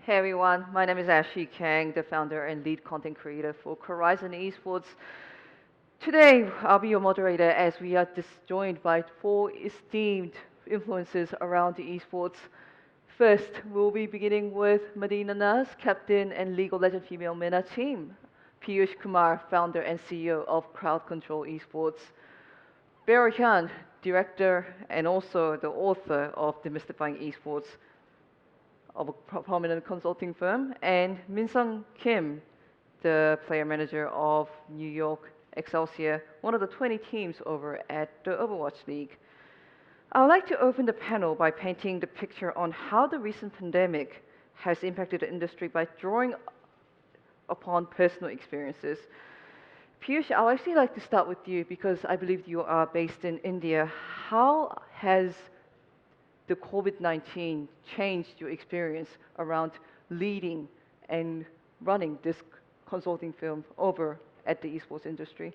Hey everyone, my name is Ashley Kang, the founder and lead content creator for Horizon Esports. Today, I'll be your moderator as we are disjoined by four esteemed influencers around the esports. First, we'll be beginning with Madiha, captain and League of Legends female MENA team. Peeyush Kumar, founder and CEO of Crowd Control Esports. Baro Hyun, director and also the author of Demystifying Esports, of a prominent consulting firm, and Minseong Kim, the player manager of New York Excelsior, one of the 20 teams over at the Overwatch League. I would like to open the panel by painting the picture on how the recent pandemic has impacted the industry by drawing upon personal experiences. Peeyush, I would actually like to start with you because I believe you are based in India. How has the COVID-19 changed your experience around leading and running this consulting firm over at the esports industry?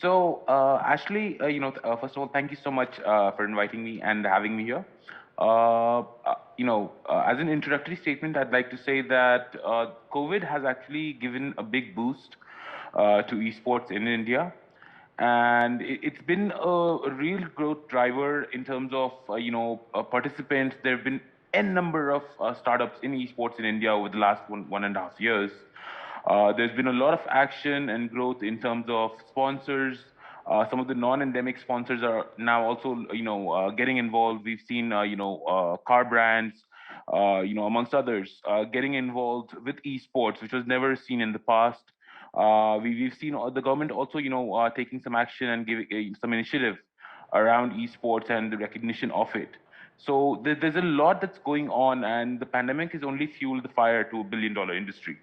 So, Ashley, first of all, thank you so much for inviting me and having me here. As an introductory statement, I'd like to say that COVID has actually given a big boost to esports in India, and it's been a real growth driver in terms of participants. There have been n number of startups in esports in India over the last one and a half years. There's been a lot of action and growth in terms of sponsors. Some of the non-endemic sponsors are now also, getting involved. We've seen, car brands, amongst others, getting involved with esports, which was never seen in the past. We've seen the government also, taking some action and giving some initiative around esports and the recognition of it. So there's a lot that's going on, and the pandemic has only fueled the fire to $1 billion industry.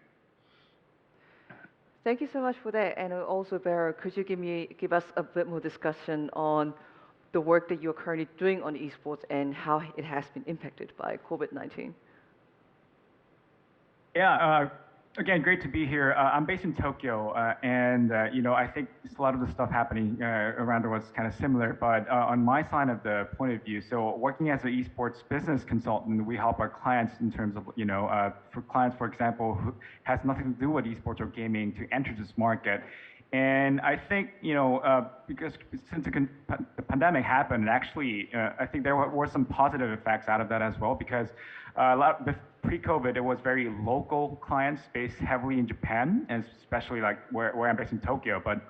Thank you so much for that. And also, Baro, could you give us a bit more discussion on the work that you're currently doing on esports and how it has been impacted by COVID-19? Yeah, again, great to be here. I'm based in Tokyo, and I think a lot of the stuff happening around the world is kind of similar. But on my side of the point of view, so working as an esports business consultant, we help our clients in terms of, for clients, for example, who has nothing to do with esports or gaming to enter this market. And I think, because since the pandemic happened, actually, I think there were some positive effects out of that as well, because pre-COVID, it was very local clients based heavily in Japan, and especially like where I'm based in Tokyo. But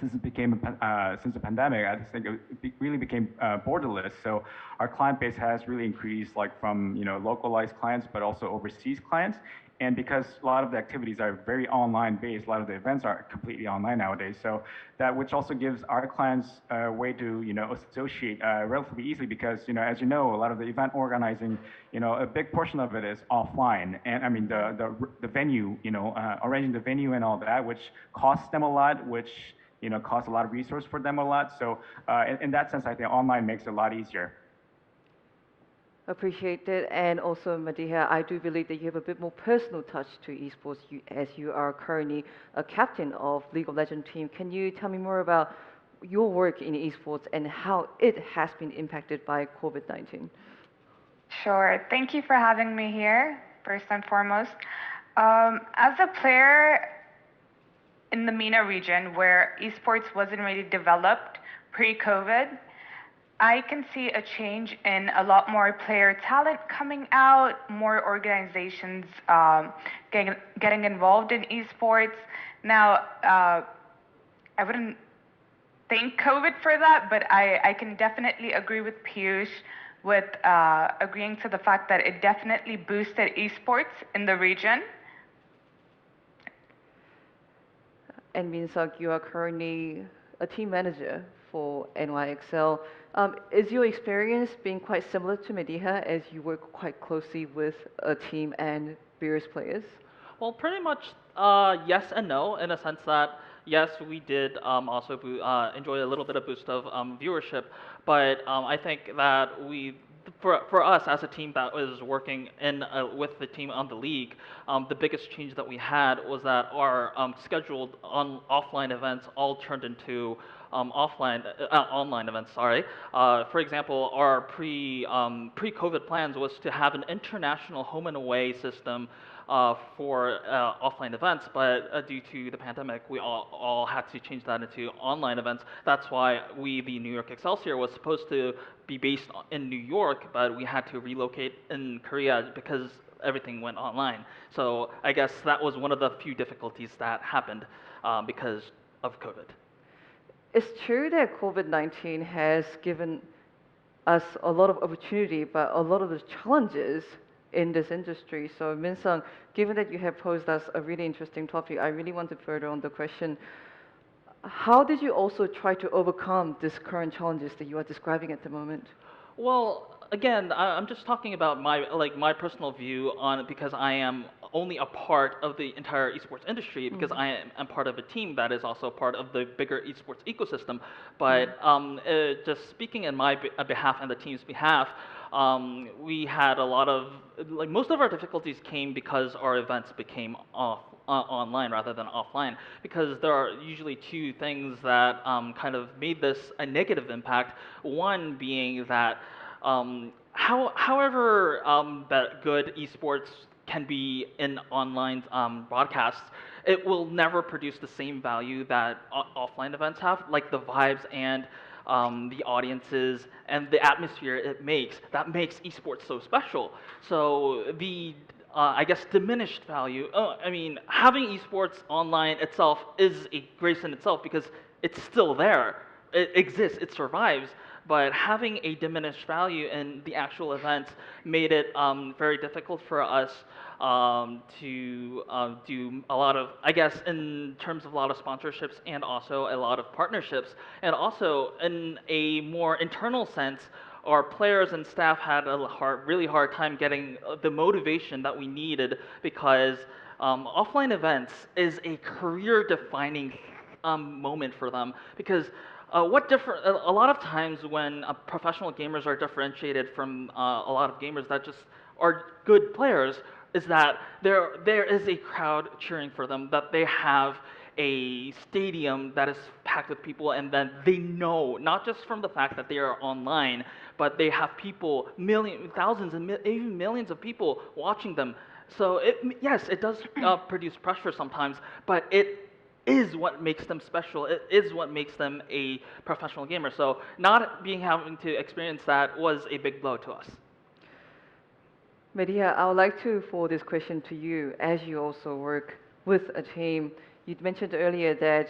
since since the pandemic, I just think it really became borderless. So our client base has really increased, like from localized clients, but also overseas clients. And because a lot of the activities are very online based, a lot of the events are completely online nowadays. So that which also gives our clients a way to associate relatively easily, because as you know, a lot of the event organizing, a big portion of it is offline. And I mean the venue, arranging the venue and all that, which costs them a lot, which costs a lot of resource for them a lot. So in that sense, I think online makes it a lot easier. Appreciate it. And also, Madiha, I do believe that you have a bit more personal touch to esports as you are currently a captain of League of Legends team. Can you tell me more about your work in esports and how it has been impacted by COVID-19? Sure. Thank you for having me here, first and foremost. As a player in the MENA region where esports wasn't really developed pre-COVID, I can see a change in a lot more player talent coming out, more organizations getting involved in esports. Now, I wouldn't thank COVID for that, but I can definitely agree with Peeyush with agreeing to the fact that it definitely boosted esports in the region. And Minseong, you are currently a team manager for NYXL. Is your experience being quite similar to Madiha as you work quite closely with a team and various players? Well, pretty much yes and no, in a sense that yes, we did also enjoy a little bit of boost of viewership, but I think that for us as a team that was working with the team on the league, the biggest change that we had was that our scheduled offline events all turned into online events. Sorry. For example, our pre-COVID plans was to have an international home and away system for offline events, but due to the pandemic, we all had to change that into online events. That's why the New York Excelsior, was supposed to be based in New York, but we had to relocate in Korea because everything went online. So I guess that was one of the few difficulties that happened because of COVID. It's true that COVID-19 has given us a lot of opportunity, but a lot of the challenges in this industry. So Minseong, given that you have posed us a really interesting topic, I really want to further on the question, how did you also try to overcome these current challenges that you are describing at the moment? Well, again, I'm just talking about my personal view on it because I am only a part of the entire esports industry because I'm part of a team that is also part of the bigger esports ecosystem. But just speaking in my behalf and the team's behalf, we had a lot of most of our difficulties came because our events became online rather than offline, because there are usually two things that kind of made this a negative impact. One being that however that good esports can be in online broadcasts, it will never produce the same value that offline events have, like the vibes and the audiences and the atmosphere it makes. That makes esports so special. So the I guess diminished value. I mean, having esports online itself is a grace in itself because it's still there. It exists. It survives. But having a diminished value in the actual events made it very difficult for us to do a lot of, I guess, in terms of a lot of sponsorships and also a lot of partnerships. And also, in a more internal sense, our players and staff had a really hard time getting the motivation that we needed because offline events is a career-defining moment for them because a lot of times when professional gamers are differentiated from a lot of gamers that just are good players is that there is a crowd cheering for them, that they have a stadium that is packed with people, and then they know, not just from the fact that they are online, but they have people, thousands and even millions of people watching them. So yes, it does produce pressure sometimes, but it is what makes them special. It is what makes them a professional gamer. So not having to experience that was a big blow to us. Madiha, I would like to forward this question to you as you also work with a team. You mentioned earlier that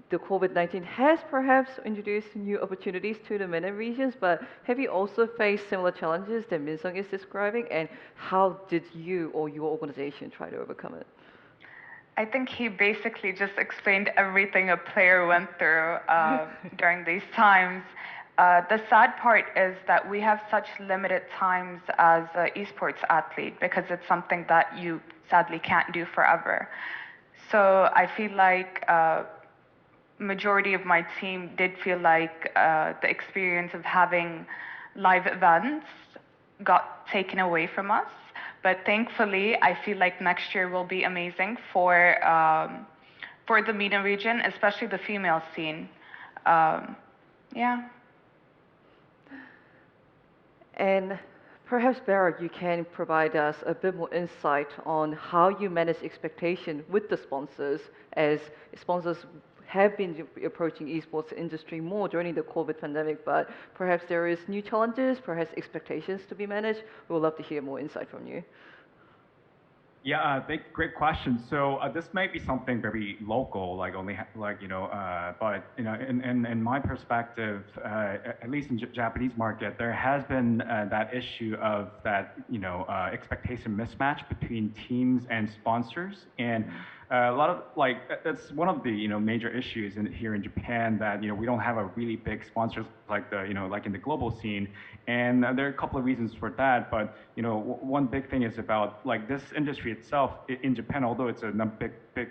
the COVID-19 has perhaps introduced new opportunities to the MENA regions, but have you also faced similar challenges that Minseong is describing, and how did you or your organization try to overcome it? I think he basically just explained everything a player went through during these times. The sad part is that we have such limited times as an esports athlete because it's something that you sadly can't do forever. So I feel like majority of my team did feel like the experience of having live events got taken away from us. But thankfully, I feel like next year will be amazing for the MENA region, especially the female scene. Yeah. And perhaps, Baro, you can provide us a bit more insight on how you manage expectation with the sponsors, as sponsors have been approaching esports industry more during the COVID pandemic, but perhaps there is new challenges, perhaps expectations to be managed. We would love to hear more insight from you. Yeah, great question. So this might be something very local, like but in my perspective, at least in Japanese market, there has been that issue of that expectation mismatch between teams and sponsors, and a lot of that's one of the major issues here in Japan, that we don't have a really big sponsors like like in the global scene, and there are a couple of reasons for that. But one big thing is about this industry itself in Japan, although it's a big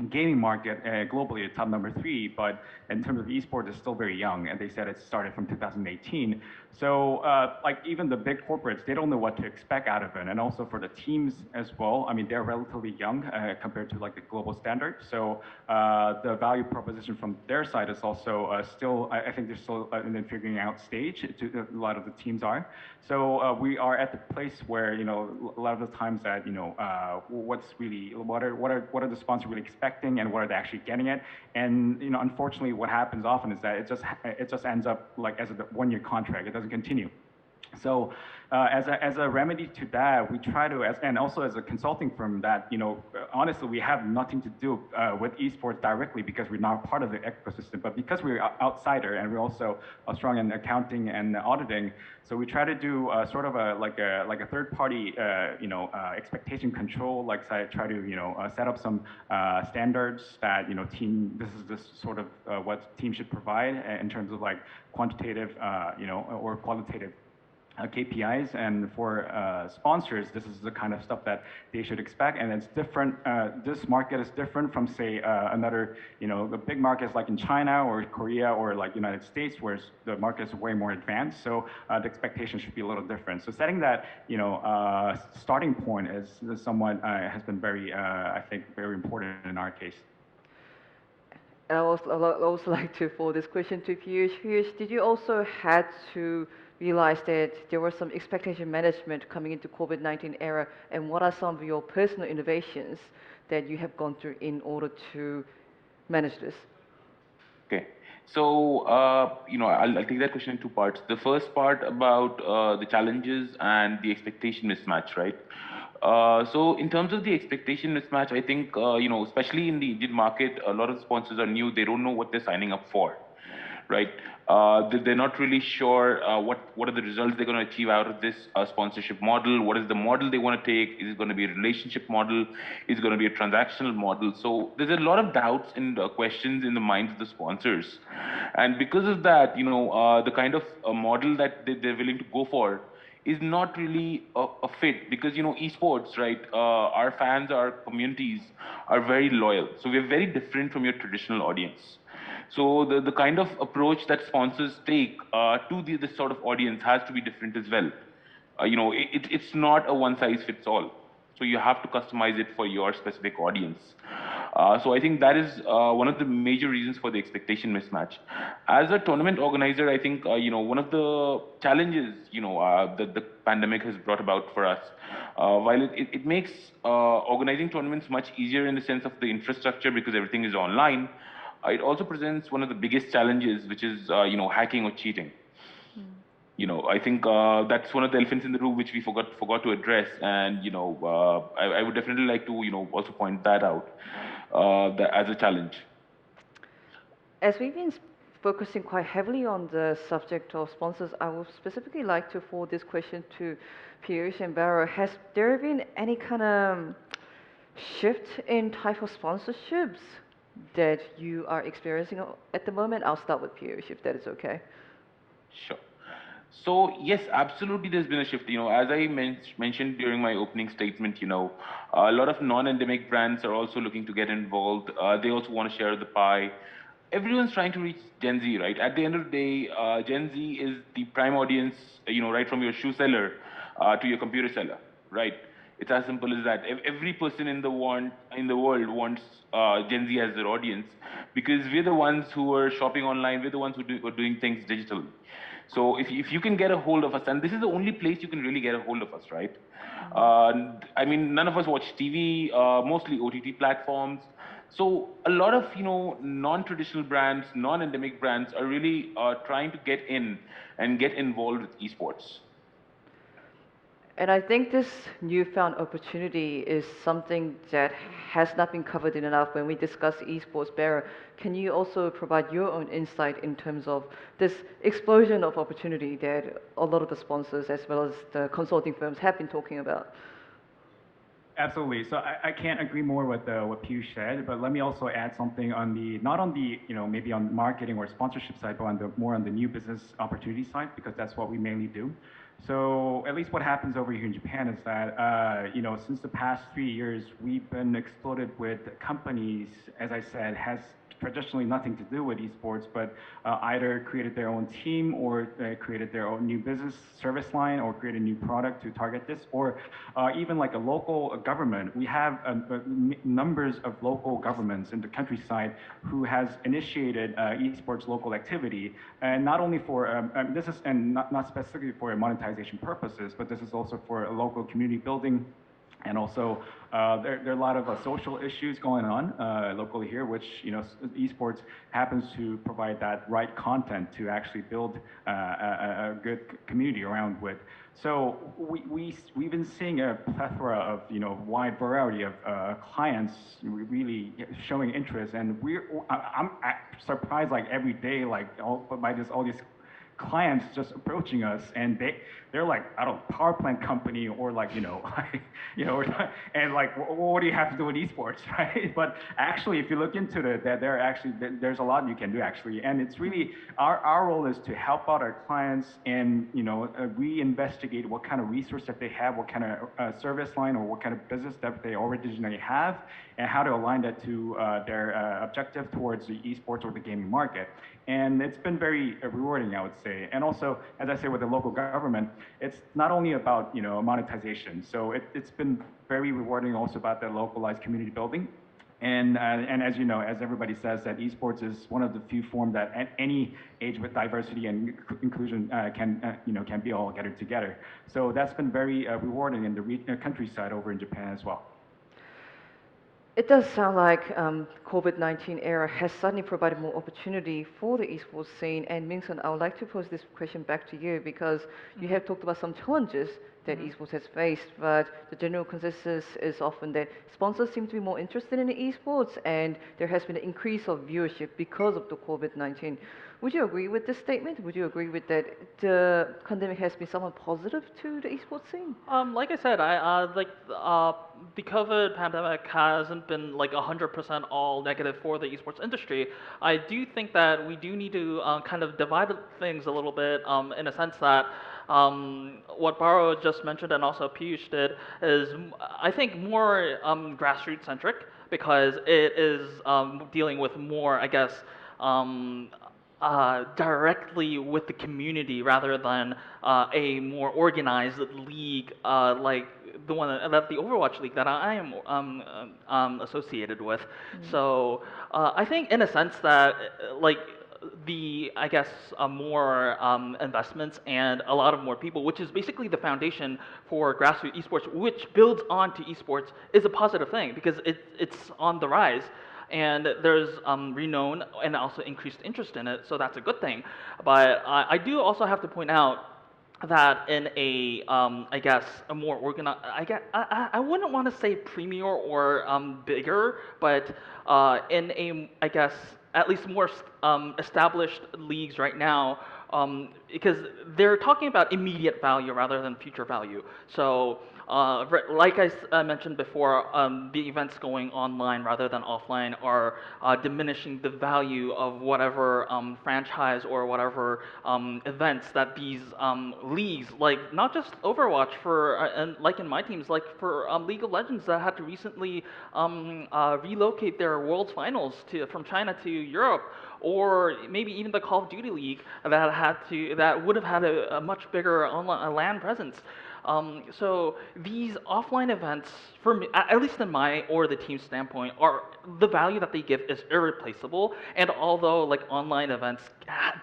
gaming market globally, it's top number 3, but in terms of esports, it's still very young, and they said it started from 2018. So like even the big corporates, they don't know what to expect out of it, and also for the teams as well. I mean, they're relatively young compared to like the global standard. So the value proposition from their side is also still, I think they're still in the figuring out stage. A lot of the teams are. So we are at the place where, you know, a lot of the times that, you know, what's really, what are the sponsors really expecting, and what are they actually getting at? And, you know, unfortunately, what happens often is that it just ends up like as a one-year contract. It doesn't continue. So as a remedy to that, we try to, and also as a consulting firm, that, you know, honestly, we have nothing to do with esports directly because we're not part of the ecosystem, but because we're outsider and we're also strong in accounting and auditing, so we try to do sort of like a third party, you know, expectation control, like try to, you know, set up some standards that, you know, this is this sort of what team should provide in terms of like quantitative, you know, or qualitative KPIs, and for sponsors, this is the kind of stuff that they should expect, and it's different. This market is different from, say, another, you know, the big markets like in China or Korea or like United States, where the market is way more advanced. So the expectation should be a little different. So setting that, you know, starting point is somewhat has been very, I think, very important in our case. And I would also like to forward this question to Peeyush. Peeyush, did you also had to realize that there was some expectation management coming into COVID-19 era, and what are some of your personal innovations that you have gone through in order to manage this? Okay. So, you know, I'll take that question in 2 parts. The first part about the challenges and the expectation mismatch, right? So in terms of the expectation mismatch, I think, you know, especially in the Indian market, a lot of sponsors are new. They don't know what they're signing up for, right? They're not really sure what are the results they're going to achieve out of this sponsorship model. What is the model they want to take? Is it going to be a relationship model? Is it going to be a transactional model? So there's a lot of doubts and questions in the minds of the sponsors. And because of that, you know, the kind of model that they're willing to go for is not really a fit, because, you know, esports, right, our fans, our communities are very loyal. So we're very different from your traditional audience. So the kind of approach that sponsors take to this sort of audience has to be different as well. You know, it's not a one size fits all. So you have to customize it for your specific audience. So I think that is one of the major reasons for the expectation mismatch. As a tournament organizer, I think, you know, one of the challenges, you know, that the pandemic has brought about for us, while it makes organizing tournaments much easier in the sense of the infrastructure because everything is online, it also presents one of the biggest challenges, which is, you know, hacking or cheating. You know, I think that's one of the elephants in the room which we forgot to address, and, you know, I would definitely like to, you know, also point that out as a challenge. As we've been focusing quite heavily on the subject of sponsors, I would specifically like to forward this question to Peeyush and Baro. Has there been any kind of shift in type of sponsorships that you are experiencing at the moment? I'll start with Peeyush, if that is okay. Sure. So yes, absolutely, there's been a shift. You know, as I mentioned during my opening statement, you know, a lot of non-endemic brands are also looking to get involved. They also want to share the pie. Everyone's trying to reach Gen Z, right? At the end of the day, Gen Z is the prime audience, you know, right from your shoe seller to your computer seller, right? It's as simple as that. Every person in the world wants Gen Z as their audience, because we're the ones who are shopping online. We're the ones who are doing things digitally. So if you can get a hold of us, and this is the only place you can really get a hold of us, right? I mean, none of us watch TV, mostly OTT platforms. So a lot of, you know, non-traditional brands, non-endemic brands are really trying to get in and get involved with esports. And I think this newfound opportunity is something that has not been covered in enough when we discuss esports. Baro, can you also provide your own insight in terms of this explosion of opportunity that a lot of the sponsors as well as the consulting firms have been talking about? Absolutely. So I can't agree more with what Peeyush said, but let me also add something on the, not on the, maybe on marketing or sponsorship side, but on the more on the new business opportunity side, because that's what we mainly do. So at least what happens over here in Japan is that, since the past 3 years, we've been exploded with companies, as I said, has traditionally nothing to do with esports, but either created their own team or created their own new business service line or created a new product to target this, or even like a local government. We have numbers of local governments in the countryside who has initiated esports local activity, and not only for this is and not specifically for monetization purposes, but this is also for a local community building. And also, there are a lot of social issues going on locally here, which esports happens to provide that right content to actually build a good community around with. So we've been seeing a plethora of wide variety of clients really showing interest, and I'm surprised like every day like all these clients just approaching us, and they're like, I don't know, power plant company, or like and like what do you have to do with esports, right? But actually, if you look into it, that there's a lot you can do actually, and it's really our role is to help out our clients and reinvestigate what kind of resource that they have, what kind of service line or what kind of business that they originally have, and how to align that to their objective towards the esports or the gaming market. And it's been very rewarding, I would say. And also, as I say, with the local government, it's not only about monetization. So it's been very rewarding also about the localized community building. And as you know, as everybody says, that esports is one of the few forms that at any age with diversity and inclusion can be all gathered together. So that's been very rewarding in the countryside over in Japan as well. It does sound like COVID-19 era has suddenly provided more opportunity for the esports scene. And Minseong, I would like to pose this question back to you because you have talked about some challenges that esports has faced, but the general consensus is often that sponsors seem to be more interested in the esports, and there has been an increase of viewership because of the COVID-19. Would you agree with this statement? Would you agree with that the pandemic has been somewhat positive to the esports scene? Like I said, the COVID pandemic hasn't been like 100% all negative for the esports industry. I do think that we do need to kind of divide things a little bit in a sense that what Baro just mentioned and also Peeyush did is, I think, more grassroots centric because it is dealing with more, I guess, directly with the community rather than a more organized league like the one that the Overwatch League that I am associated with. So I think in a sense that like I guess more investments and a lot of more people, which is basically the foundation for grassroots esports, which builds onto esports, is a positive thing because it's on the rise. And there's renown and also increased interest in it, so that's a good thing. But I do also have to point out that in a, I guess, a more organized, I wouldn't want to say premier or bigger, but in a, I guess, at least more established leagues right now, because they're talking about immediate value rather than future value. So like I mentioned before, the events going online rather than offline are diminishing the value of whatever franchise or whatever events that these leagues, like not just Overwatch, and like in my teams, like for League of Legends that had to recently relocate their World's Finals from China to Europe, or maybe even the Call of Duty League that would have had a much bigger online LAN presence. So these offline events, for me, at least in my or the team's standpoint, are the value that they give is irreplaceable. And although like online events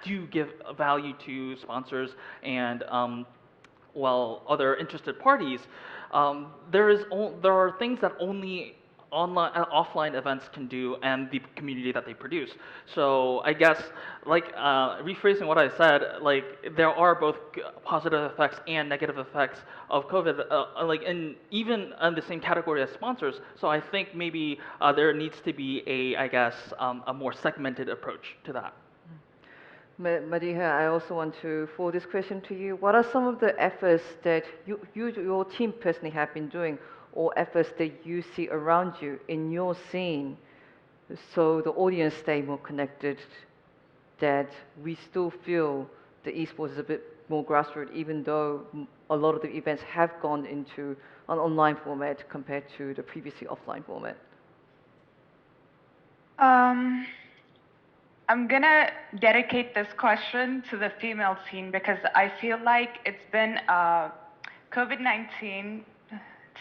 do give value to sponsors and other interested parties, there are things that only online offline events can do and the community that they produce. So I guess like rephrasing what I said, like there are both positive effects and negative effects of COVID, like even in the same category as sponsors. So I think maybe there needs to be I guess a more segmented approach to that. Madiha, I also want to forward this question to you. What are some of the efforts that your team personally have been doing or efforts that you see around you in your scene, so the audience stay more connected, that we still feel the esports is a bit more grassroots, even though a lot of the events have gone into an online format compared to the previously offline format? I'm gonna dedicate this question to the female scene because I feel like it's been COVID-19,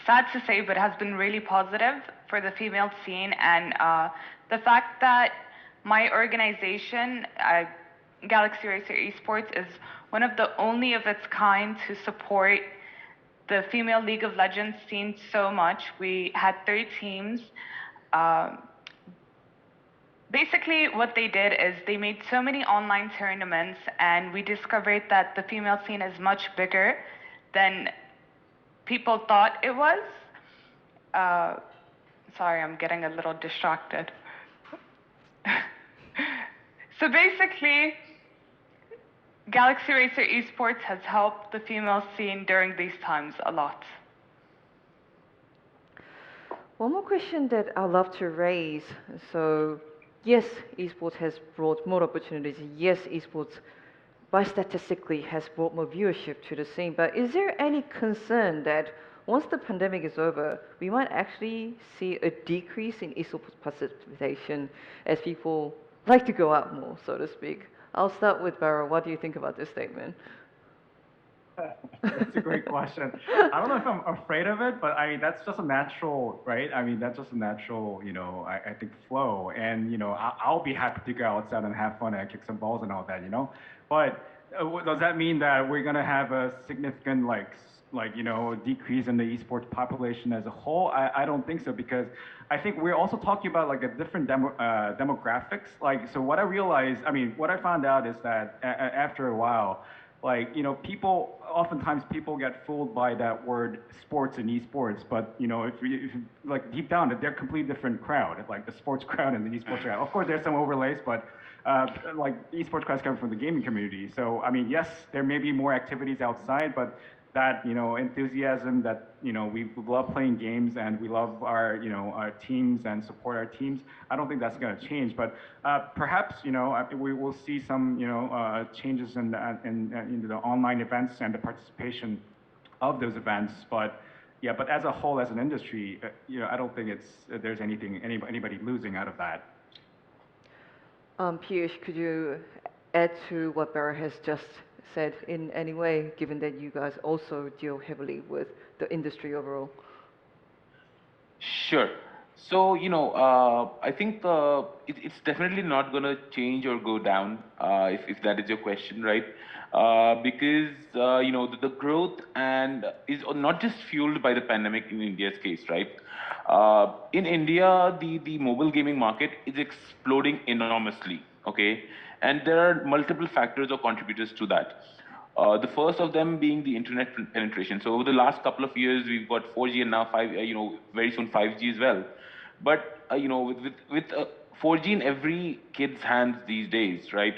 sad to say, but has been really positive for the female scene. And the fact that my organization, Galaxy Racer Esports, is one of the only of its kind to support the female League of Legends scene so much. We had 3 teams. Basically, what they did is they made so many online tournaments, and we discovered that the female scene is much bigger than people thought it was. Sorry, I'm getting a little distracted. So basically, Galaxy Racer Esports has helped the female scene during these times a lot. One more question that I'd love to raise. So, yes, esports has brought more opportunities. Yes, esports, by statistically, has brought more viewership to the scene. But is there any concern that once the pandemic is over, we might actually see a decrease in esports participation as people like to go out more, so to speak? I'll start with Baro. What do you think about this statement? That's a great question. I don't know if I'm afraid of it, but I mean, that's just a natural, right? I mean, that's just a natural, I think flow. And, I'll be happy to go outside and have fun and kick some balls and all that, But does that mean that we're going to have a significant, decrease in the esports population as a whole? I don't think so, because I think we're also talking about like a different demographics. So what I realized, what I found out is that after a while, oftentimes people get fooled by that word sports and esports, but if you like deep down, they're a completely different crowd, like the sports crowd and the esports crowd. Of course, there's some overlays, but the esports crowds come from the gaming community. So yes, there may be more activities outside, but that enthusiasm that we love playing games and we love our teams and support our teams. I don't think that's going to change, but perhaps we will see some changes in the online events and the participation of those events. But yeah, but as a whole, as an industry, I don't think there's anybody losing out of that. Peeyush, could you add to what Baro has just said in any way, given that you guys also deal heavily with the industry overall? Sure. So, I think it's definitely not going to change or go down, if that is your question, right? Because, the growth is not just fueled by the pandemic in India's case, right? In India, the mobile gaming market is exploding enormously, okay? And there are multiple factors or contributors to that. The first of them being the internet penetration. So over the last couple of years, we've got 4G and now very soon 5G as well. But with 4G in every kid's hands these days, right?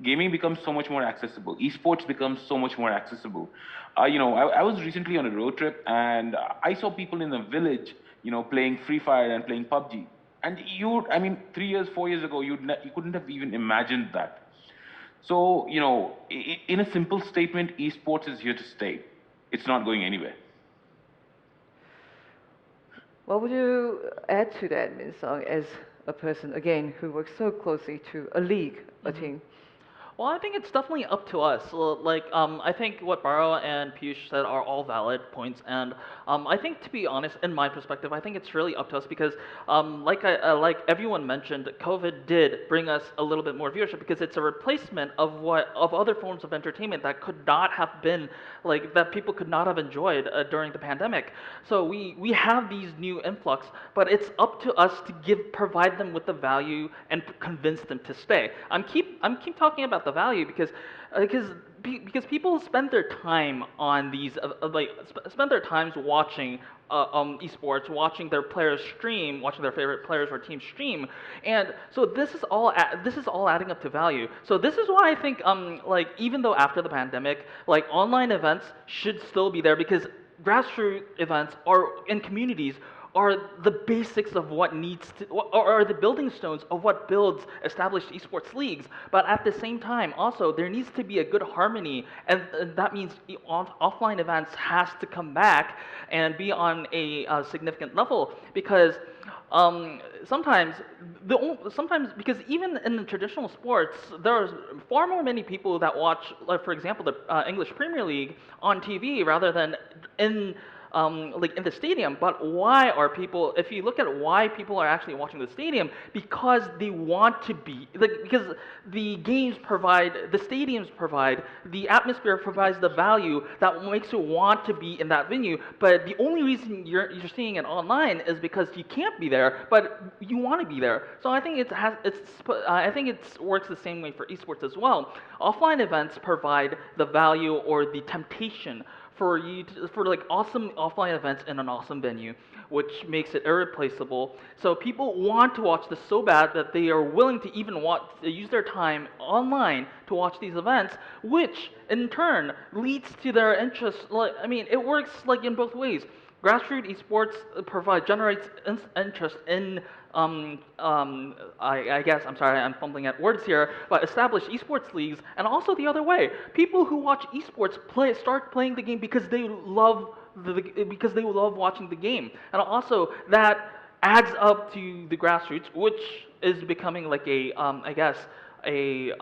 Gaming becomes so much more accessible. Esports becomes so much more accessible. I was recently on a road trip and I saw people in a village, playing Free Fire and playing PUBG. And 3 years, 4 years ago, you couldn't have even imagined that. So, in a simple statement, esports is here to stay. It's not going anywhere. What would you add to that, Minseong, as a person, again, who works so closely to a league, a team? Well, I think it's definitely up to us. I think what Baro and Peeyush said are all valid points, and I think, to be honest, in my perspective, I think it's really up to us because, like everyone mentioned, COVID did bring us a little bit more viewership because it's a replacement of other forms of entertainment that could not have been that people could not have enjoyed during the pandemic. So we have these new influx, but it's up to us to provide them with the value and convince them to stay. I'm keep talking about the value because people spend their time on these spend their times watching esports, watching their players stream, watching their favorite players or teams stream, and so this is all adding up to value. So this is why I think even though after the pandemic, online events should still be there because grassroots events are in communities are the basics of what needs to, or are the building stones of what builds established esports leagues. But at the same time, also there needs to be a good harmony, and that means offline events has to come back and be on a significant level because sometimes sometimes because even in the traditional sports, there's far more many people that watch, like for example, the English Premier League on TV rather than in like in the stadium. But why are people? If you look at why people are actually watching the stadium, because they want to be like because the games provide, the stadiums provide, the atmosphere provides the value that makes you want to be in that venue. But the only reason you're seeing it online is because you can't be there, but you want to be there. So I think I think it works the same way for esports as well. Offline events provide the value or the temptation for you to, for like awesome offline events in an awesome venue, which makes it irreplaceable. So people want to watch this so bad that they are willing to even use their time online to watch these events, which in turn leads to their interest. Like, I mean, it works like in both ways. Grassroots esports generates interest in I guess, I'm sorry, I'm fumbling at words here, but established esports leagues, and also the other way. People who watch esports start playing the game because they love because they love watching the game, and also that adds up to the grassroots, which is becoming like a I guess a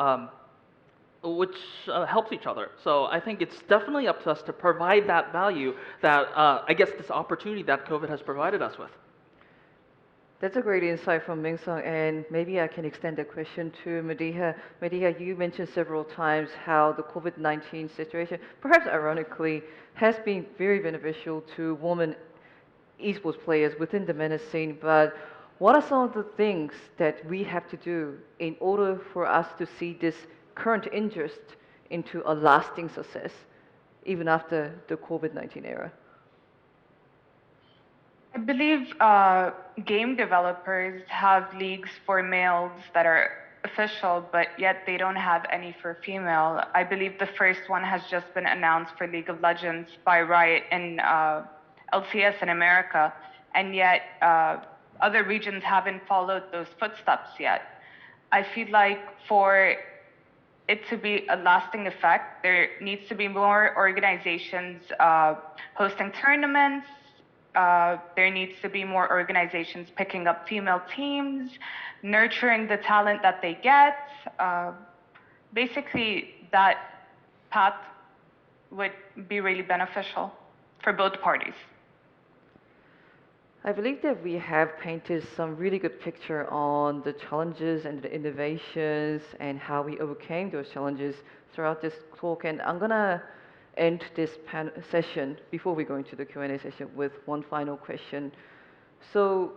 which helps each other. So I think it's definitely up to us to provide that value that I guess this opportunity that COVID has provided us with. That's a great insight from Minseong, and maybe I can extend the question to Madiha. Madiha, you mentioned several times how the COVID-19 situation, perhaps ironically, has been very beneficial to women esports players within the men's scene, but what are some of the things that we have to do in order for us to see this current interest into a lasting success, even after the COVID-19 era? I believe game developers have leagues for males that are official, but yet they don't have any for female. I believe the first one has just been announced for League of Legends by Riot in LCS in America, and yet other regions haven't followed those footsteps yet. I feel like for it to be a lasting effect, there needs to be more organizations hosting tournaments. There needs to be more organizations picking up female teams, nurturing the talent that they get. Basically, that path would be really beneficial for both parties. I believe that we have painted some really good picture on the challenges and the innovations and how we overcame those challenges throughout this talk. And I'm gonna end this session before we go into the Q&A session with one final question. So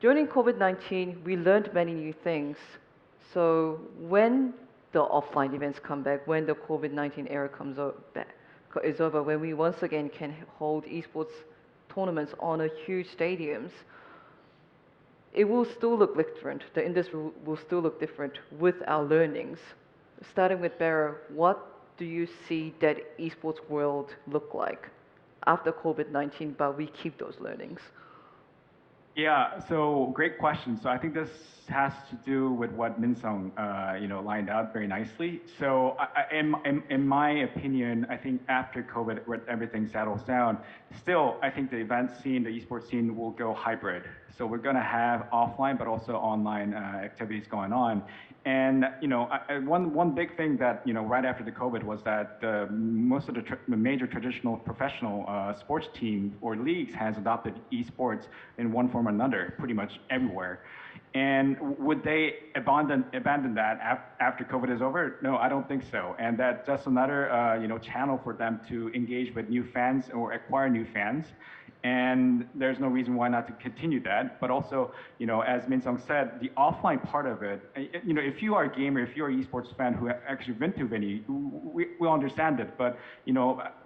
during COVID-19, we learned many new things. So when the offline events come back, when the COVID-19 era is over, when we once again can hold esports tournaments on a huge stadiums, it will still look different. The industry will still look different with our learnings. Starting with Baro, what do you see that esports world look like after COVID-19, but we keep those learnings? Yeah, so great question. So I think this has to do with what Minseong, lined out very nicely. So in my opinion, I think after COVID, when everything settles down, still I think the event scene, the esports scene will go hybrid. So we're going to have offline, but also online activities going on. And one big thing that right after the COVID was that most of the major traditional professional sports teams or leagues has adopted esports in one form or another, pretty much everywhere. And would they abandon that after COVID is over? No, I don't think so. And that's just another channel for them to engage with new fans or acquire new fans. And there's no reason why not to continue that. But also, as Minseong said, the offline part of it, if you are a gamer, if you're an esports fan who actually been to venue, we understand it. But,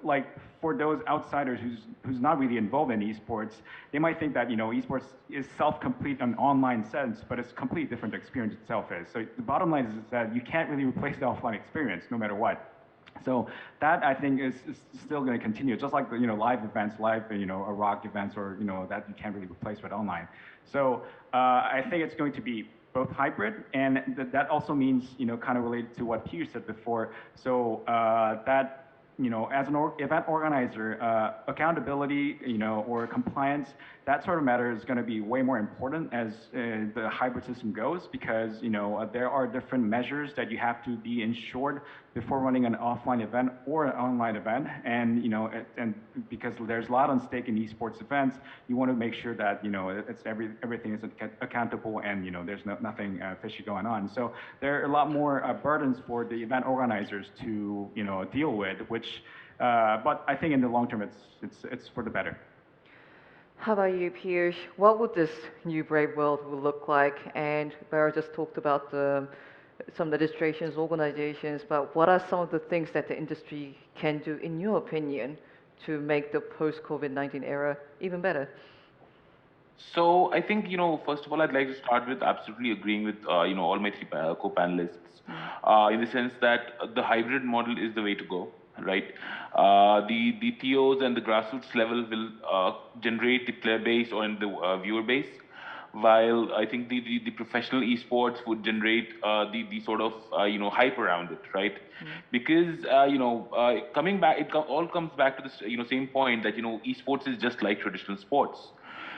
like for those outsiders who's not really involved in esports, they might think that, esports is self-complete in an online sense, but it's a completely different experience itself is. So the bottom line is that you can't really replace the offline experience no matter what. So that I think is still going to continue, just like live events, live rock events, or that you can't really replace with online. So I think it's going to be both hybrid, and that also means kind of related to what Peeyush said before. So that as an event organizer, accountability, or compliance, that sort of matter is going to be way more important as the hybrid system goes, because there are different measures that you have to be ensured before running an offline event or an online event, and and because there's a lot on stake in esports events, you want to make sure that it's everything is accountable, and there's nothing fishy going on. So there are a lot more burdens for the event organizers to deal with, which but I think in the long term it's for the better. How about you, Peeyush? What would this new brave world will look like? And Baro just talked about some registrations, organizations, but what are some of the things that the industry can do, in your opinion, to make the post-COVID-19 era even better? So I think, first of all, I'd like to start with absolutely agreeing with, all my three co-panelists, in the sense that the hybrid model is the way to go, right? The TOs and the grassroots level will generate the player base or in the viewer base, while I think the professional esports would generate the sort of hype around it, right? Because coming back, all comes back to this same point that esports is just like traditional sports.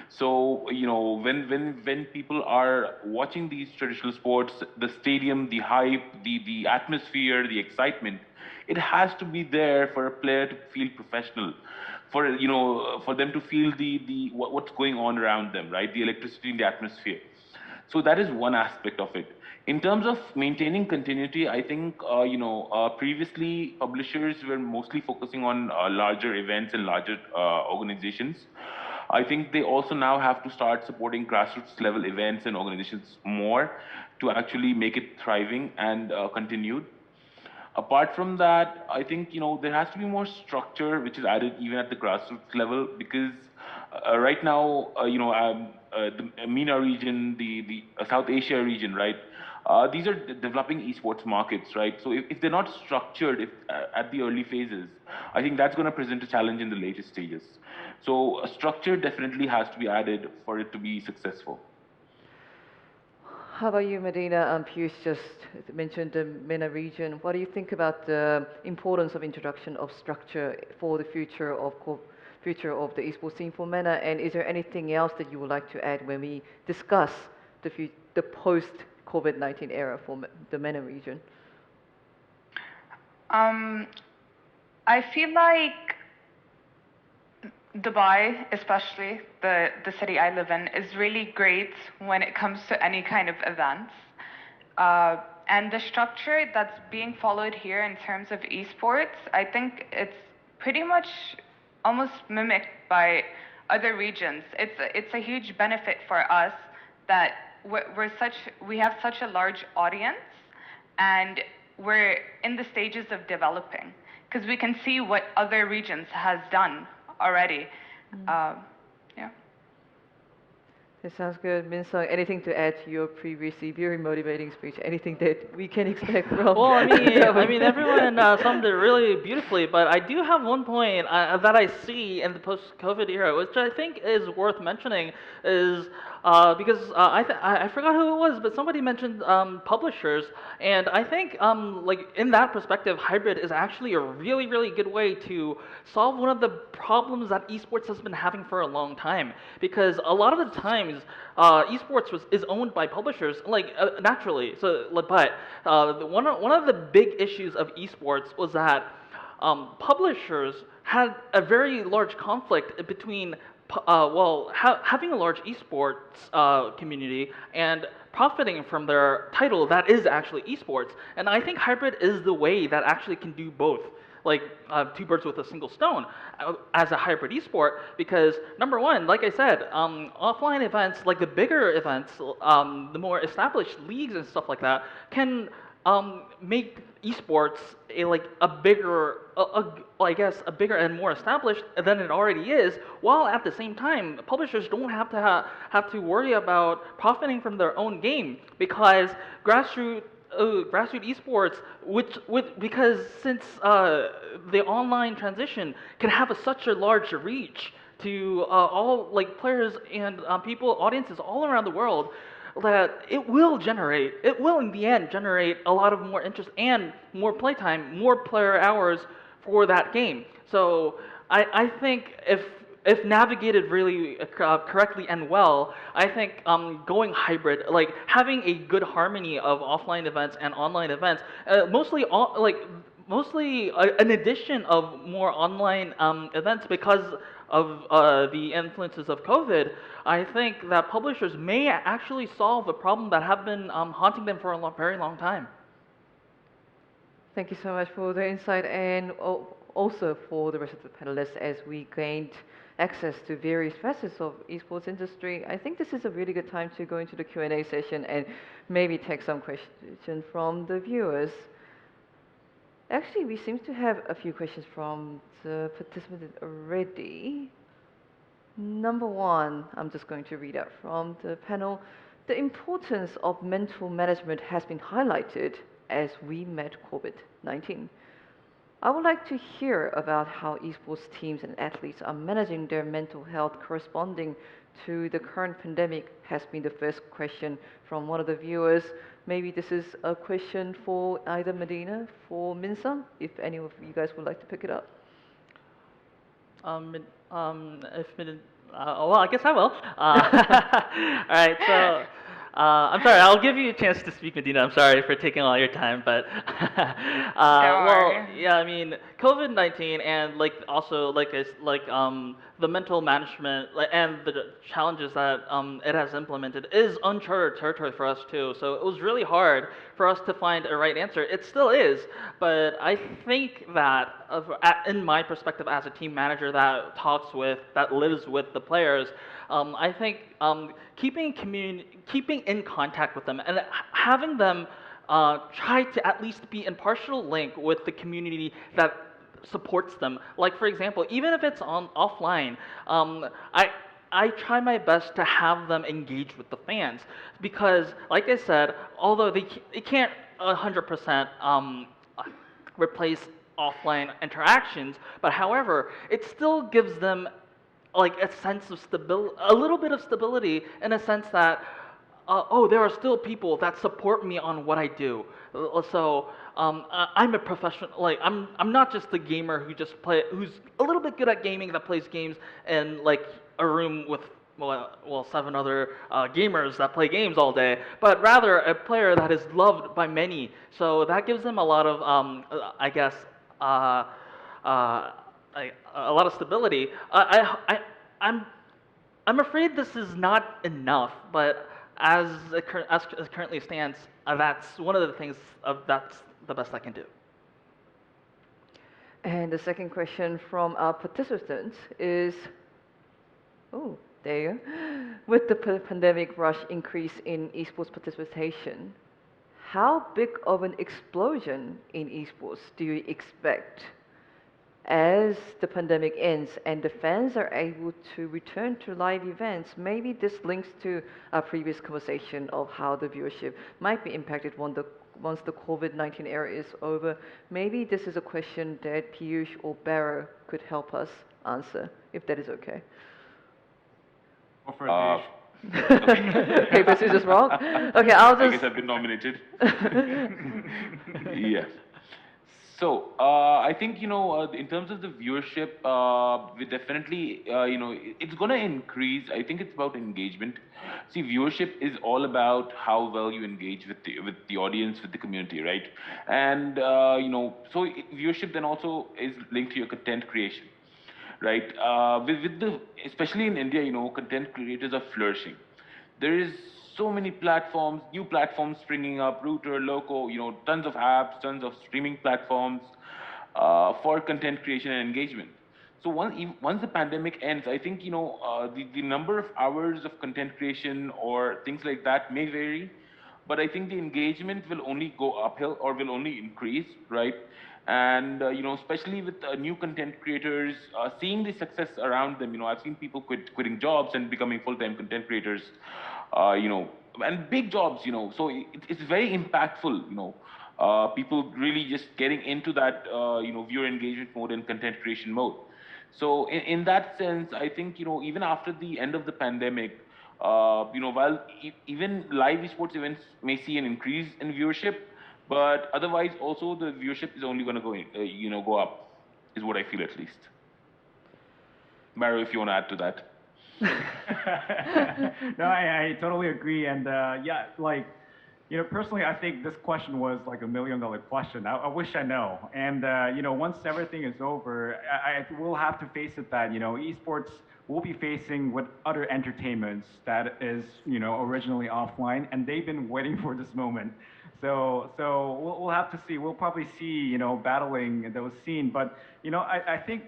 So when people are watching these traditional sports, the stadium, the hype, the atmosphere, the excitement, it has to be there for a player to feel professional, for them to feel what's going on around them, right? The electricity in the atmosphere. So that is one aspect of it. In terms of maintaining continuity, I think previously publishers were mostly focusing on larger events and larger organizations. I think they also now have to start supporting grassroots level events and organizations more to actually make it thriving and continued. Apart from that, I think there has to be more structure which is added even at the grassroots level, because right now the MENA region, the South Asia region, right? These are developing esports markets, right? So if they're not structured at the early phases, I think that's going to present a challenge in the later stages. So a structure definitely has to be added for it to be successful. How about you, Medina? Peeyush just mentioned the MENA region. What do you think about the importance of introduction of structure for the future of the esports scene for MENA? And is there anything else that you would like to add when we discuss the post-COVID-19 era for the MENA region? I feel like Dubai, especially the city I live in, is really great when it comes to any kind of events. And the structure that's being followed here in terms of esports, I think it's pretty much almost mimicked by other regions. It's a huge benefit for us that we have such a large audience, and we're in the stages of developing, because we can see what other regions has done already. Yeah. That sounds good. Minseong, anything to add to your previously very motivating speech? Anything that we can expect from? Well, I mean, everyone summed it really beautifully, but I do have one point that I see in the post-COVID era, which I think is worth mentioning, is because I forgot who it was, but somebody mentioned publishers, and I think like in that perspective, hybrid is actually a really, really good way to solve one of the problems that esports has been having for a long time, because a lot of the times esports is owned by publishers, like naturally. So, but one of the big issues of esports was that publishers had a very large conflict between having a large esports community and profiting from their title that is actually esports. And I think hybrid is the way that actually can do both, like two birds with a single stone, as a hybrid esport. Because number one, like I said, offline events, like the bigger events, the more established leagues and stuff like that, can make esports a bigger, a bigger and more established than it already is. While at the same time, publishers don't have to have to worry about profiting from their own game, because grassroots grassroots esports, because since the online transition can have such a large reach to all like players and people, audiences all around the world, that it will in the end generate a lot of more interest and more playtime, more player hours for that game. So I think if navigated really correctly and well, I think going hybrid, like having a good harmony of offline events and online events, mostly an addition of more online events because of the influences of COVID. I think that publishers may actually solve a problem that have been haunting them for a very long time. Thank you so much for the insight and also for the rest of the panelists as we gained access to various facets of esports industry. I think this is a really good time to go into the Q&A session and maybe take some questions from the viewers. Actually, we seem to have a few questions from the participants already. Number one, I'm just going to read out from the panel. The importance of mental management has been highlighted as we met COVID-19. I would like to hear about how esports teams and athletes are managing their mental health corresponding to the current pandemic has been the first question from one of the viewers. Maybe this is a question for either Madiha, for Minseong, if any of you guys would like to pick it up. Well, I guess I will. All right, so I'm sorry. I'll give you a chance to speak, Medina. I'm sorry for taking all your time, but well, yeah. I mean, COVID-19 and like also the mental management and the challenges that it has implemented is uncharted territory for us too. So it was really hard for us to find a right answer. It still is, but I think that in my perspective as a team manager that lives with the players, I think keeping in contact with them and having them try to at least be in partial link with the community that supports them. Like for example, even if it's offline, I try my best to have them engage with the fans because, like I said, although it can't 100% replace offline interactions, but however, it still gives them like a sense of stability, a little bit of stability in a sense that, oh, there are still people that support me on what I do. So I'm a professional. Like I'm not just a gamer who's a little bit good at gaming that plays games in like a room with well 7 other gamers that play games all day, but rather a player that is loved by many. So that gives them a lot of I guess. A lot of stability. I'm afraid this is not enough, but as it currently stands, that's one of the things. That's the best I can do. And the second question from our participants is, oh, there you go. With the pandemic rush increase in esports participation, how big of an explosion in esports do you expect as the pandemic ends and the fans are able to return to live events? Maybe this links to our previous conversation of how the viewership might be impacted once the COVID-19 era is over. Maybe this is a question that Peeyush or Baro could help us answer, if that is okay. Go for it, Peeyush. Okay, this is just wrong. Okay, I guess I've been nominated. Yes. So I think in terms of the viewership, we definitely it's going to increase. I think it's about engagement. See, viewership is all about how well you engage with the audience, with the community, right? And so viewership then also is linked to your content creation, right? Especially in India, content creators are flourishing. There is so many platforms, new platforms springing up, Router, Loco, tons of apps, tons of streaming platforms for content creation and engagement. So once the pandemic ends, I think, the number of hours of content creation or things like that may vary, but I think the engagement will only go uphill or will only increase, right? And, especially with new content creators, seeing the success around them, I've seen people quitting jobs and becoming full-time content creators, and big jobs, so it's very impactful, people really just getting into that, viewer engagement mode and content creation mode. So in that sense, I think, even after the end of the pandemic, while even live esports events may see an increase in viewership, but otherwise also the viewership is only going to go up, is what I feel at least. Baro, if you want to add to that. No, I totally agree. And yeah, like, personally, I think this question was like $1 million question. I wish I know. And, once everything is over, I will have to face it that, esports will be facing with other entertainments that is, originally offline, and they've been waiting for this moment. So we'll have to see. We'll probably see, battling those scenes. But, I think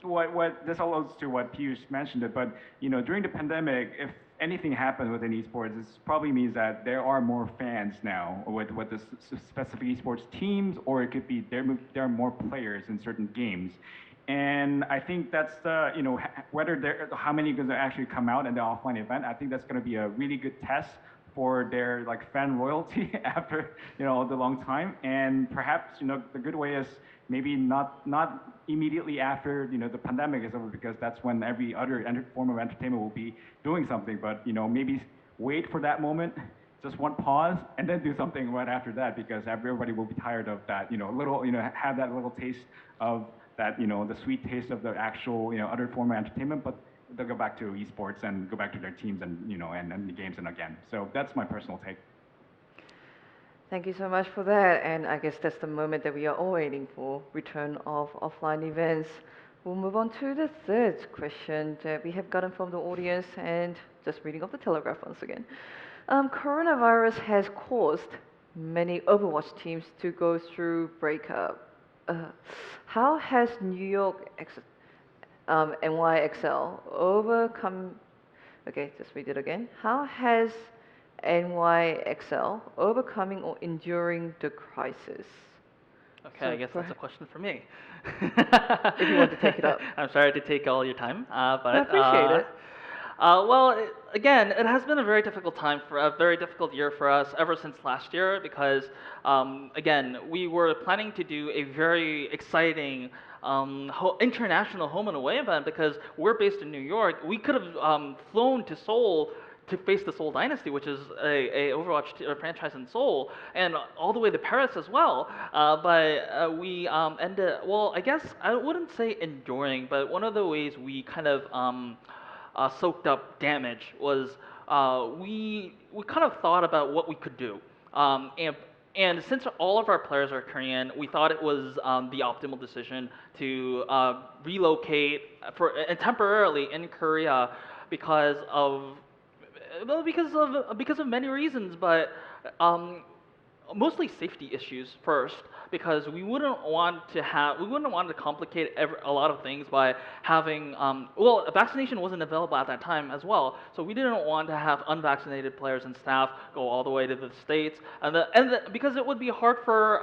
what this alludes to what Peeyush mentioned it, but during the pandemic, if anything happened within esports, this probably means that there are more fans now with the specific esports teams, or it could be there are more players in certain games. And I think that's the, whether how many are going to actually come out in the offline event. I think that's going to be a really good test for their like fan loyalty after the long time. And perhaps the good way is maybe not immediately after the pandemic is over, because that's when every other form of entertainment will be doing something. But maybe wait for that moment, just one pause, and then do something right after that, because everybody will be tired of that little have that little taste of that the sweet taste of the actual other form of entertainment, but they'll go back to esports and go back to their teams and and the games and again. So that's my personal take. Thank you so much for that. And I guess that's the moment that we are all waiting for, return of offline events. We'll move on to the third question that we have gotten from the audience, and just reading off the Telegraph once again. Coronavirus has caused many Overwatch teams to go through breakup. How has New York NYXL overcome? Okay, just read it again. How has NYXL overcoming or enduring the crisis? Okay, So I guess that's a question for me. If you want to take it up. I'm sorry to take all your time, but I appreciate it. Well, again, it has been a very difficult very difficult year for us ever since last year, because again, we were planning to do a very exciting international home and away event, because we're based in New York. We could have flown to Seoul to face the Seoul Dynasty, which is a Overwatch franchise in Seoul, and all the way to Paris as well. But we ended, well, I guess I wouldn't say enduring, but one of the ways we kind of soaked up damage was we kind of thought about what we could do. And since all of our players are Korean, we thought it was the optimal decision to relocate temporarily in Korea because of many reasons, but mostly safety issues first, because we wouldn't want to complicate a lot of things by having well, a vaccination wasn't available at that time as well, so we didn't want to have unvaccinated players and staff go all the way to the States, because it would be hard for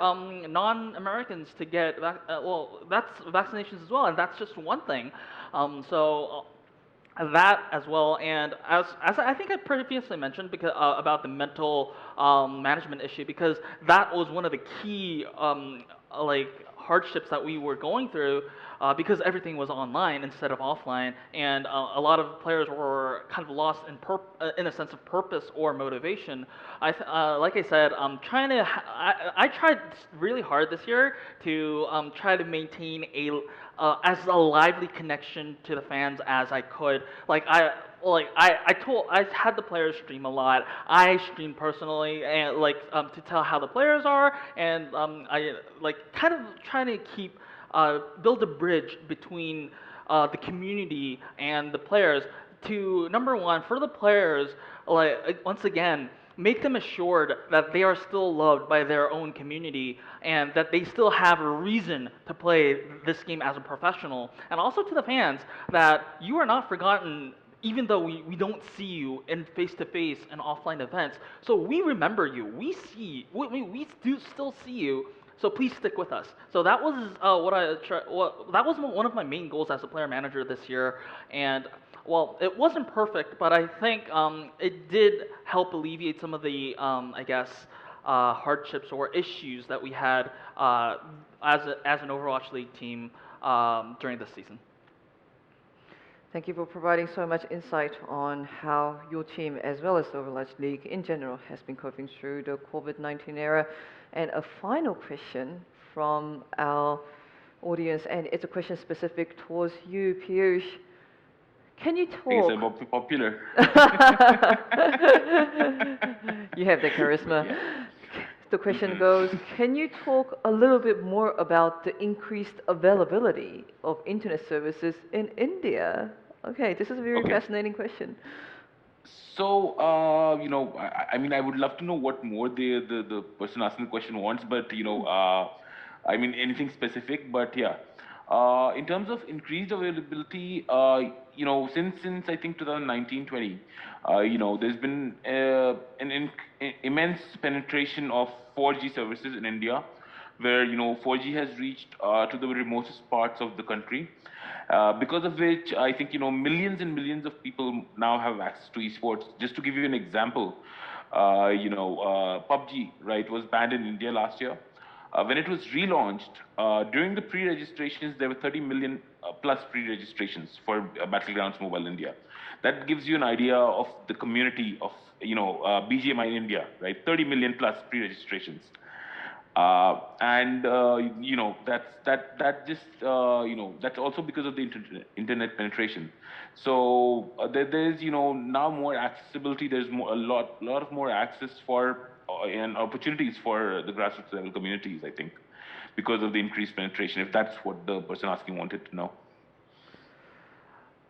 non-Americans to get well, that's vaccinations as well, and that's just one thing. So that as well, and as I think I previously mentioned, because about the mental management issue, because that was one of the key like hardships that we were going through, because everything was online instead of offline, and a lot of players were kind of lost in a sense of purpose or motivation. Like I said, I tried really hard this year to try to maintain as a lively connection to the fans as I could. I had the players stream a lot. I streamed personally, and to tell how the players are, and I kind of trying to keep build a bridge between the community and the players. To number one, for the players, once again, make them assured that they are still loved by their own community, and that they still have a reason to play this game as a professional. And also to the fans, that you are not forgotten, even though we don't see you in face-to-face and offline events. So we remember you. We do still see you. So please stick with us. So that was that was one of my main goals as a player manager this year. And well, it wasn't perfect, but I think it did help alleviate some of the, I guess, hardships or issues that we had as an Overwatch League team during this season. Thank you for providing so much insight on how your team, as well as the Overwatch League in general, has been coping through the COVID-19 era. And a final question from our audience, and it's a question specific towards you, Peeyush. Can you I guess I'm talk? popular. You have the charisma. Yeah. The question goes, can you talk a little bit more about the increased availability of internet services in India? Okay, this is a very Okay. fascinating question. So, I mean, I would love to know what more the person asking the question wants, but, I mean, anything specific, but yeah. In terms of increased availability, since I think 2019-20, there's been immense penetration of 4G services in India, where 4G has reached to the remotest parts of the country, because of which I think millions and millions of people now have access to esports. Just to give you an example, PUBG, right, was banned in India last year. When it was relaunched, during the pre-registrations, there were 30 million plus pre-registrations for Battlegrounds Mobile India. That gives you an idea of the community of BGMI in India, right? 30 million plus pre-registrations. That's also because of the internet penetration. So there's now more accessibility. There's a lot of more access for and opportunities for the grassroots level communities, I think, because of the increased penetration. If that's what the person asking wanted to know.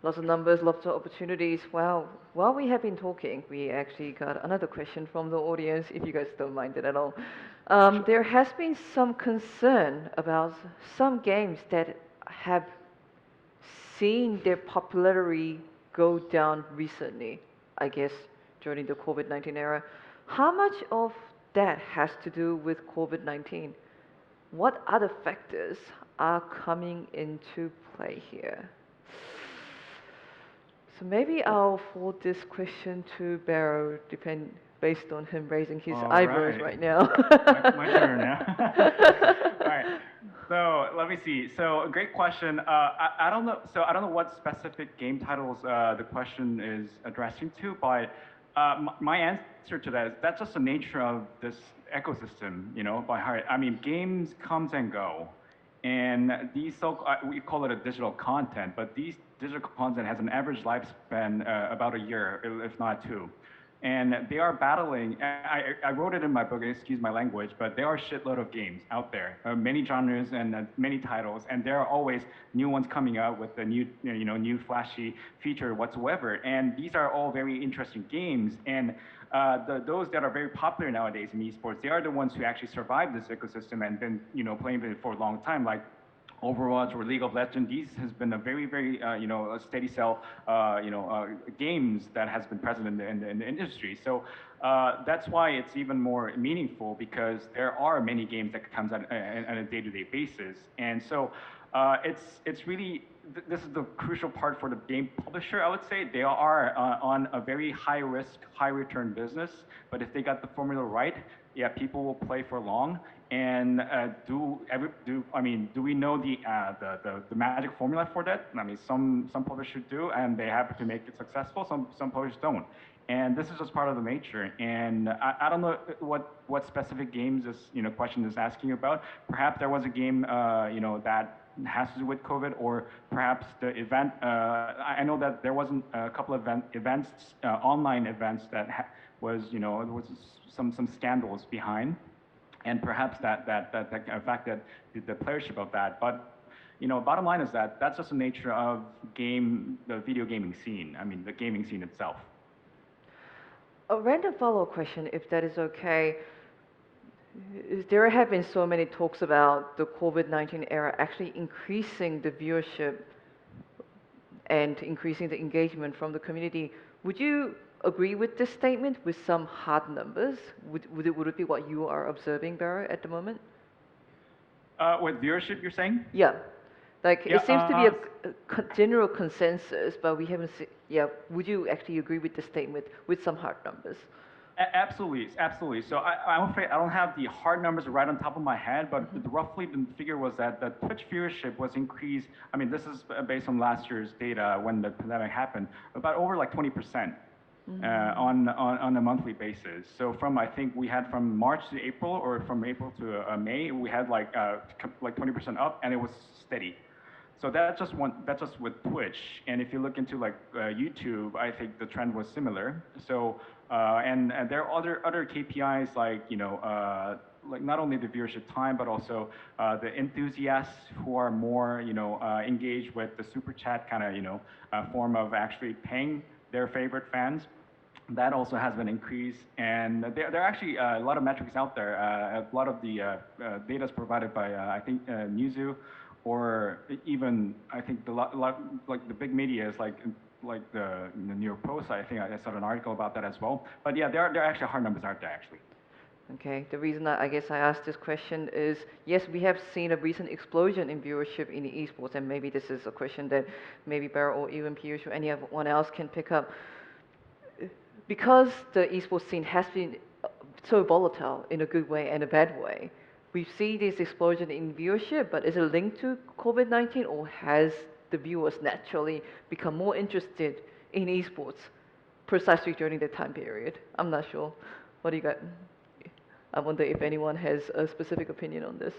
Lots of numbers, lots of opportunities. Wow. While we have been talking, we actually got another question from the audience, if you guys don't mind it at all. There has been some concern about some games that have seen their popularity go down recently, I guess, during the COVID-19 era. How much of that has to do with COVID-19? What other factors are coming into play here? So maybe I'll forward this question to Baro, based on him raising his eyebrows right now. my turn now. All right. So let me see. So a great question. I don't know. So I don't know what specific game titles the question is addressing to, but my answer to that is that's just the nature of this ecosystem. By heart. I mean, games comes and go. And these we call it a digital content, but these digital content has an average lifespan about a year, if not two. And they are battling, I wrote it in my book, excuse my language, but there are a shitload of games out there, many genres and many titles, and there are always new ones coming out with a new, new flashy feature whatsoever. And these are all very interesting games. And those that are very popular nowadays in esports, they are the ones who actually survive this ecosystem and been, playing it for a long time, like Overwatch or League of Legends. These has been a very, very, a steady sell, games that has been present in the industry. So that's why it's even more meaningful, because there are many games that comes on a day-to-day basis. And so it's really, this is the crucial part for the game publisher, I would say. They are on a very high risk, high return business, but if they got the formula right, yeah, people will play for long. And do we know the magic formula for that? I mean, some publishers do, and they happen to make it successful. Some publishers don't, and this is just part of the nature. And I don't know what specific games this question is asking about. Perhaps there was a game that has to do with COVID, or perhaps the event. I know that there wasn't a couple of events, online events that was there was some scandals behind. And perhaps that affected the playership of that. But bottom line is that that's just the nature of the video gaming scene. I mean, the gaming scene itself. A random follow-up question, if that is okay. There have been so many talks about the COVID-19 era actually increasing the viewership and increasing the engagement from the community. Would you agree with this statement with some hard numbers? Would it be what you are observing, Baro, at the moment? With viewership, you're saying? Yeah. Like Yeah, it seems to be a general consensus, but we haven't seen. Yeah, would you actually agree with the statement with some hard numbers? Absolutely, absolutely. So I'm afraid I don't have the hard numbers right on top of my head, but roughly the figure was that the Twitch viewership was increased. I mean, this is based on last year's data when the pandemic happened, about over like 20%. On a monthly basis. So from I think we had from March to April, or from April to May, we had like 20% up, and it was steady. So that's just with Twitch. And if you look into like YouTube, I think the trend was similar. So and there are other KPIs like like not only the viewership time, but also the enthusiasts who are more engaged with the super chat kind of form of actually paying their favorite fans. That also has been increased, and there are actually a lot of metrics out there. A lot of the data is provided by I think Newzoo, or even I think like the big media is like the New York Post. I think I saw an article about that as well. But yeah, there are actually hard numbers out there actually. Okay, the reason I guess I asked this question is, yes, we have seen a recent explosion in viewership in the esports, and maybe this is a question that maybe Baro or even Peeyush or anyone else can pick up. Because the esports scene has been so volatile in a good way and a bad way, we see this explosion in viewership, but is it linked to COVID-19, or has the viewers naturally become more interested in esports precisely during that time period? I'm not sure. What do you got? I wonder if anyone has a specific opinion on this.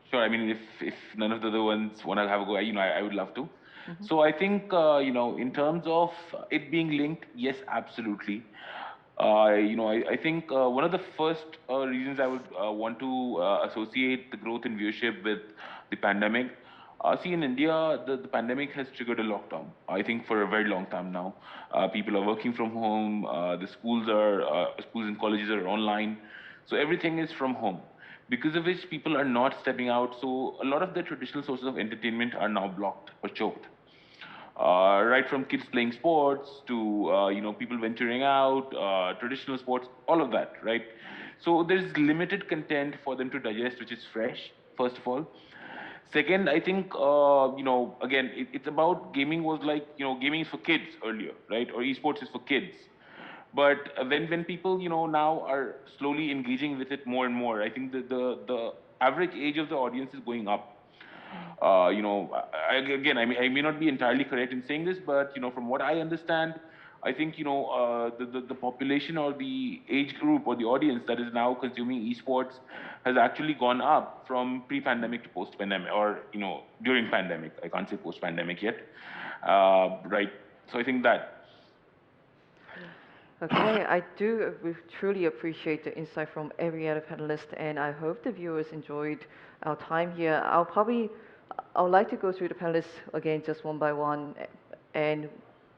Sure. I mean, if none of the other ones want to have a go, I would love to. So I think in terms of it being linked, yes, absolutely. I think one of the first reasons I would want to associate the growth in viewership with the pandemic. See, in India, the pandemic has triggered a lockdown. I think for a very long time now, people are working from home. The schools and colleges are online, so everything is from home. Because of which people are not stepping out, so a lot of the traditional sources of entertainment are now blocked or choked. Right from kids playing sports to people venturing out, traditional sports, all of that, right? So there's limited content for them to digest, which is fresh, first of all. Second, I think again, it's about gaming was like gaming is for kids earlier, right? Or esports is for kids. But when people now are slowly engaging with it more and more, I think the average age of the audience is going up. Again, I may not be entirely correct in saying this, but from what I understand, I think the population or the age group or the audience that is now consuming esports has actually gone up from pre-pandemic to post-pandemic, or during pandemic. I can't say post-pandemic yet, right? So I think that. Okay, I do truly appreciate the insight from every other panelist, and I hope the viewers enjoyed our time here. I would like to go through the panelists again just one by one and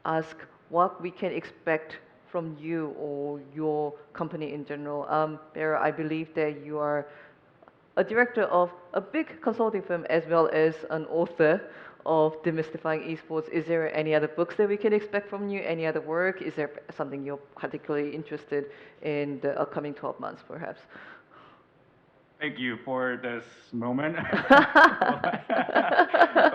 ask what we can expect from you or your company in general. Baro, I believe that you are a director of a big consulting firm as well as an author of Demystifying Esports. Is there any other books that we can expect from you? Any other work? Is there something you're particularly interested in the upcoming 12 months, perhaps? Thank you for this moment. Let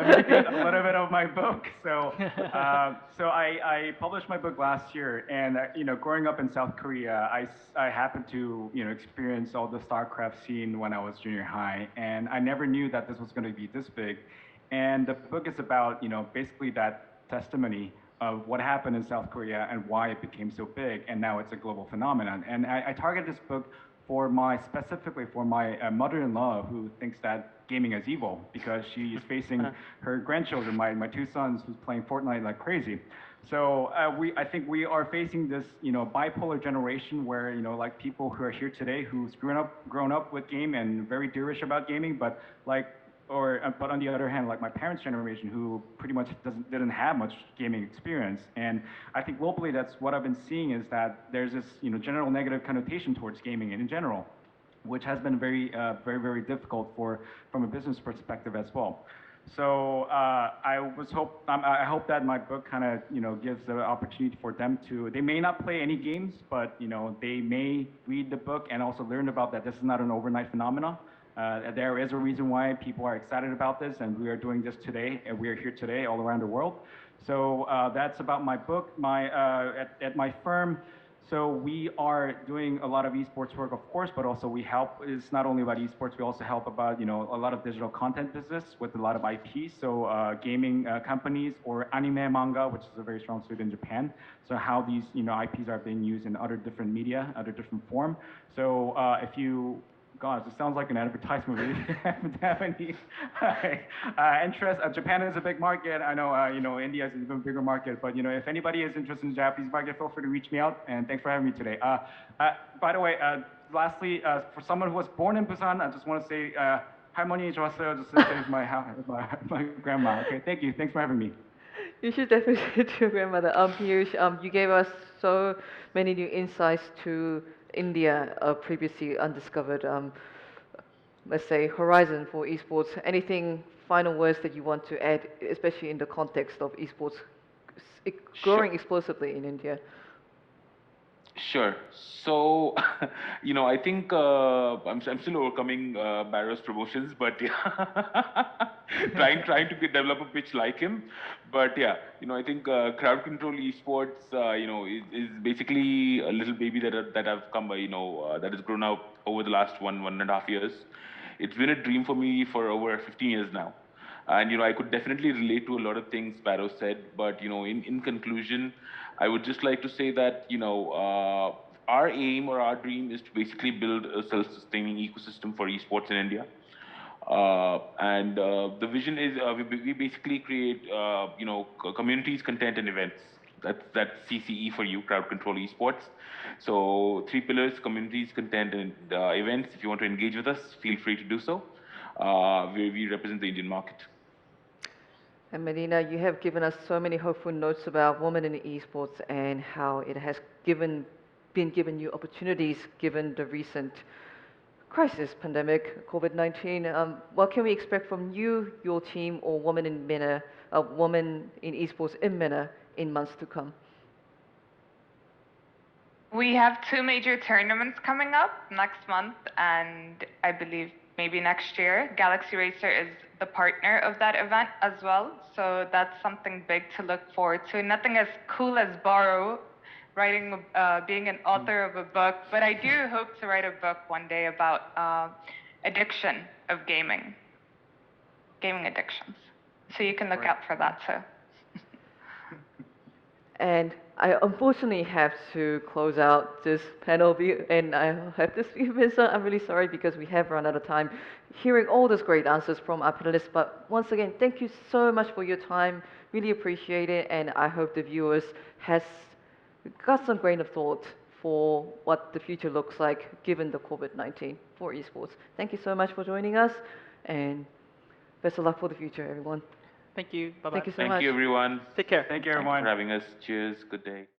me think a little bit of my book. So I published my book last year, and growing up in South Korea, I happened to experience all the StarCraft scene when I was junior high, and I never knew that this was going to be this big. And the book is about basically that testimony of what happened in South Korea and why it became so big, and now it's a global phenomenon. And I targeted this book specifically for my mother-in-law, who thinks that gaming is evil because she is facing her grandchildren, my two sons, who's playing Fortnite like crazy. So I think we are facing this bipolar generation where like people who are here today who's grown up with game and very dearish about gaming, but but on the other hand, like my parents' generation, who pretty much didn't have much gaming experience. And I think globally, that's what I've been seeing, is that there's this general negative connotation towards gaming in general, which has been very, very difficult from a business perspective as well. So I hope that my book kind of gives the opportunity for them to. They may not play any games, but they may read the book and also learn about that this is not an overnight phenomenon. There is a reason why people are excited about this, and we are doing this today, and we are here today all around the world. So that's about my book. At my firm, so we are doing a lot of esports work, of course, but also we help. It's not only about esports. We also help about a lot of digital content business with a lot of IPs. So gaming companies or anime, manga, which is a very strong suit in Japan. So how these IPs are being used in other different media, other different form. So if you God, it sounds like an advertisement. Really. Have any interest? Japan is a big market. I know, India is an even bigger market. But if anybody is interested in the Japanese market, feel free to reach me out. And thanks for having me today. By the way, lastly, for someone who was born in Busan, I just want to say, 할머니 좋았어요. Just to say my grandma. Okay, thank you. Thanks for having me. You should definitely say to your grandmother. Peeyush, you gave us so many new insights to India, previously undiscovered, let's say, horizon for esports. Anything, final words that you want to add, especially in the context of esports growing explosively in India? Sure. So, I think I'm still overcoming Baro's promotions, but yeah, trying to develop a pitch like him. But yeah, I think crowd control esports, is basically a little baby that I've come by, that has grown up over the last one and a half years. It's been a dream for me for over 15 years now. And I could definitely relate to a lot of things Baro said, but in conclusion, I would just like to say that our aim or our dream is to basically build a self-sustaining ecosystem for esports in India. And the vision is we basically create communities, content, and events. That's CCE for you, crowd control esports. So 3 pillars: communities, content, and events. If you want to engage with us, feel free to do so. We represent the Indian market. And Madiha, you have given us so many hopeful notes about women in esports and how it has been given you opportunities given the recent crisis, pandemic, COVID-19. What can we expect from you, your team, or women in esports in MENA in months to come? We have 2 major tournaments coming up next month, and I believe maybe next year. Galaxy Racer is the partner of that event as well, so that's something big to look forward to. Nothing as cool as Baro being an author of a book, but I do hope to write a book one day about addiction of gaming addictions. So you can look out for that too. And I unfortunately have to close out this panel, and I have to speak, Vincent. I'm really sorry because we have run out of time hearing all those great answers from our panelists. But once again, thank you so much for your time. Really appreciate it, and I hope the viewers has got some grain of thought for what the future looks like given the COVID-19 for esports. Thank you so much for joining us, and best of luck for the future, everyone. Thank you. Bye-bye. Thank you so much. Thank you, everyone. Take care. Thank you, Thanks everyone. for having us. Cheers. Good day.